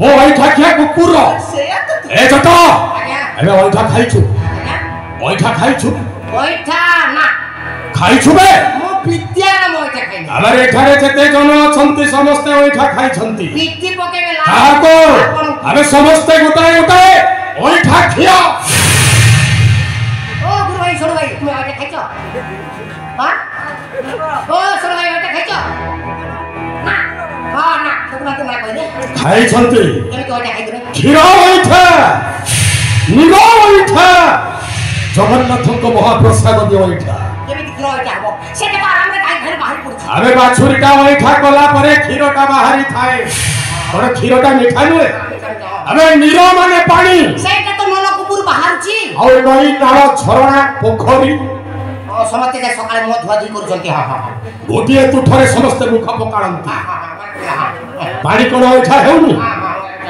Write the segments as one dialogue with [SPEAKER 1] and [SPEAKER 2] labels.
[SPEAKER 1] ମୋ ଅଇଠା ଖିଆ କୁକୁର ଏ ଜଟ ଏବେ ଅଇଠା ଖାଇଛୁ ଅଇଠା ଖାଇଛୁ
[SPEAKER 2] ଅଇଠା ନା
[SPEAKER 1] ଖାଇଛୁ ବେ
[SPEAKER 2] ମୁଁ ବିଦ୍ୟାର ଅଇଠା ଖାଇନି
[SPEAKER 1] ଆମର ଏଠାରେ ଯେତେ ଜଣ ଅଛନ୍ତି ସମସ୍ତେ ଅଇଠା ଖାଇଛନ୍ତି
[SPEAKER 2] ପିଠି ପକେଇବେ
[SPEAKER 1] କାହାକୁ ଆମେ ସମସ୍ତେ ଗୋଟାଏ ଗୋଟାଏ ଅଇଠା ଖିଆ
[SPEAKER 2] ଓ ଗୁରୁ ଭାଇ ଶୁଣ ଭାଇ ତୁମେ ଅଇଠା ଖାଇଛ ହଁ ଓ ଶୁଣ ଭାଇ ଅଇଠା ଖାଇଛ ନା ହଁ ନା ତୁମେ ନା କହିଲେ
[SPEAKER 1] ଖାଇଛନ୍ତି
[SPEAKER 2] କେମିତି ଅଇଠା ଖାଇଥିବେ
[SPEAKER 1] କ୍ଷୀର ଅଇଠା ନିର ଅଇଠା ଜଗନ୍ନାଥଙ୍କ ମହାପ୍ରସାଦ ଦିଅ ଅଇଠା
[SPEAKER 2] କେମିତି କ୍ଷୀର ଅଇଠା ହବ ସେଟା ତ ଆରାମରେ ଗାଈ ଘରେ ବାହାରି ପଡୁଛି
[SPEAKER 1] ଆମେ ବାଛୁରୀଟା ଅଇଠା କଲା ପରେ କ୍ଷୀରଟା ବାହାରି ଥାଏ କଣ କ୍ଷୀରଟା ମିଠା ନୁହେଁ ଆମେ ନିର ମାନେ ପାଣି
[SPEAKER 2] ସେଇଟା ତ ନଳକୂପରୁ ବାହାରୁଛି
[SPEAKER 1] ଆଉ ନଈ ନାଳ ଝରଣା ପୋଖରୀ
[SPEAKER 2] ସମସ୍ତେ ଯାଇ ସକାଳେ ମୁହଁ ଧୁଆଧୁଇ କରୁଛନ୍ତି ହଁ ହଁ
[SPEAKER 1] ଗୋଟିଏ ତୁଠରେ ସମସ୍ତେ ମୁଖ ପକାଳନ୍ତି ପାଣି କଣ ଅଇଠା ହେଉନି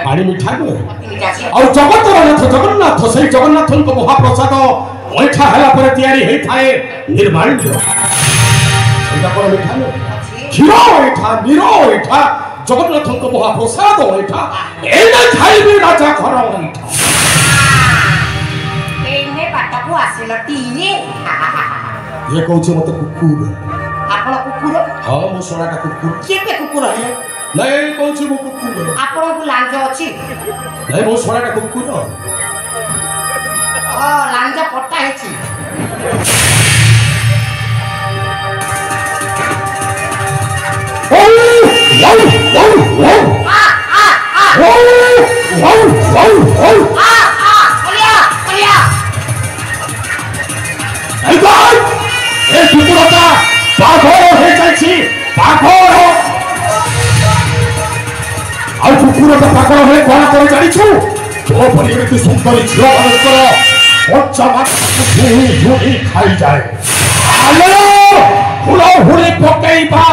[SPEAKER 1] ପାଣି ମିଠା ନୁହେଁ ଆଉ ଜଗତର ନାଥ ଜଗନ୍ନାଥ ସେଇ ଜଗନ୍ନାଥଙ୍କ ମହାପ୍ରସାଦ ଅଇଠା ହେଲା ପରେ ତିଆରି ହେଇଥାଏ ନିର୍ମାଲ୍ୟ ସେଇଟା କଣ ମିଠା ନୁହେଁ କ୍ଷୀର ଅଇଠା ନିର ଅଇଠା ଜଗନ୍ନାଥଙ୍କ ମହାପ୍ରସାଦ ଅଇଠା ଏଇନେ ଖାଇବି ରାଜା ଘର ଅଇଠା
[SPEAKER 2] ଏଇନେ ବାଟକୁ ଆସିଲ ଟିଏ
[SPEAKER 1] ଇଏ କହୁଛି ମତେ କୁକୁର
[SPEAKER 2] ଆପଣ କୁକୁର
[SPEAKER 1] ହଁ ମୁଁ ଶଳାଟା କୁକୁର
[SPEAKER 2] କେତେ କୁକୁର ହେଲେ
[SPEAKER 1] ନାଇଁ କହୁଛି ମୁଁ କୁକୁର
[SPEAKER 2] ଆପଣଙ୍କୁ ଲାଞ୍ଜ ଅଛି
[SPEAKER 1] ନାଇଁ ମୁଁ ଶଳାଟା କୁକୁର
[SPEAKER 2] ଲାଞ୍ଜ କଟା ହେଇଛି
[SPEAKER 1] ଆଉ କୁକୁରଟା ପାଗଳ ହେଲେ କଣ କରି ଜାଣିଛୁ ତୋ ପରି ଏମିତି ସୁନ୍ଦରୀ ଝିଅ ମାନଙ୍କର ଝୁଣି ଖାଇଯାଏ ହୁଳି ପକେଇବା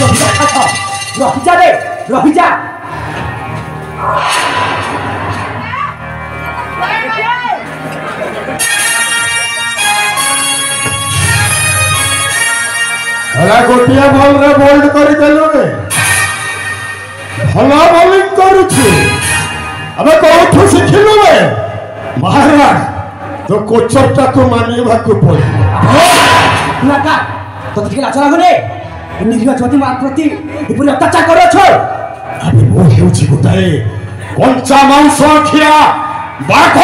[SPEAKER 3] ରହିଯା ରେ ରହିଯା
[SPEAKER 1] ହେଲା ଗୋଟିଏ ବଲରେ ବୋଲ୍ଡ କରିଦେଲୁ ରେ ଭଲ ବୋଲିଂ କରୁଛୁ ଏବେ କୋଉଠୁ ଶିଖିଲୁ ରେ ମହାରାଜ ତୋ କୋଚରଟାକୁ ମାନିବାକୁ ପଡ଼ିବ
[SPEAKER 3] ନାକା ତତେ ଟିକେ ଲାଜ ଲାଗୁନି ନିରୀହ ଜ୍ୟୋତି ମା ପ୍ରତି ଏପରି ଅତ୍ୟାଚାର କରୁଅଛ
[SPEAKER 1] ଆବେ ମୁଁ ହେଉଛି ଗୋଟାଏ କଞ୍ଚା ମାଂସ ଖିଆ ବାଘ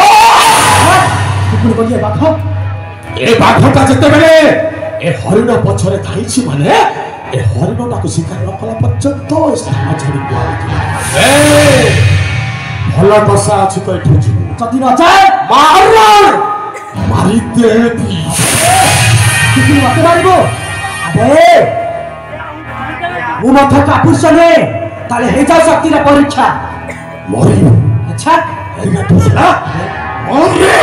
[SPEAKER 3] ପୁଣି କହିଲେ ବାଘ
[SPEAKER 1] ଏ ବାଘଟା ଯେତେବେଳେ ଏ ହରିଣ ପଛରେ ଧାଇଛି ମାନେ ଏ ହରିଣଟାକୁ ଶିକାର ନ କଲା ପର୍ଯ୍ୟନ୍ତ ଏ ସ୍ଥାନ ଛାଡ଼ି କୁହାଯାଇଥିଲା ଭଲ ଦଶା ଅଛି ତ ଏଠୁ ଯିବୁ
[SPEAKER 3] ଯଦି ନ ଯାଏ
[SPEAKER 1] ମାରିଦେବି
[SPEAKER 3] ମତେ ମାରିବୁ ଆବେ ମୁଁ ମଧ୍ୟ କାପୁରୁଷ ନୁହେଁ ତାହେଲେ ହେଇଯାଉ ଶକ୍ତିର ପରୀକ୍ଷା
[SPEAKER 1] ମରିବୁ
[SPEAKER 3] ଆଚ୍ଛା
[SPEAKER 1] ଏଇଟା ମରେ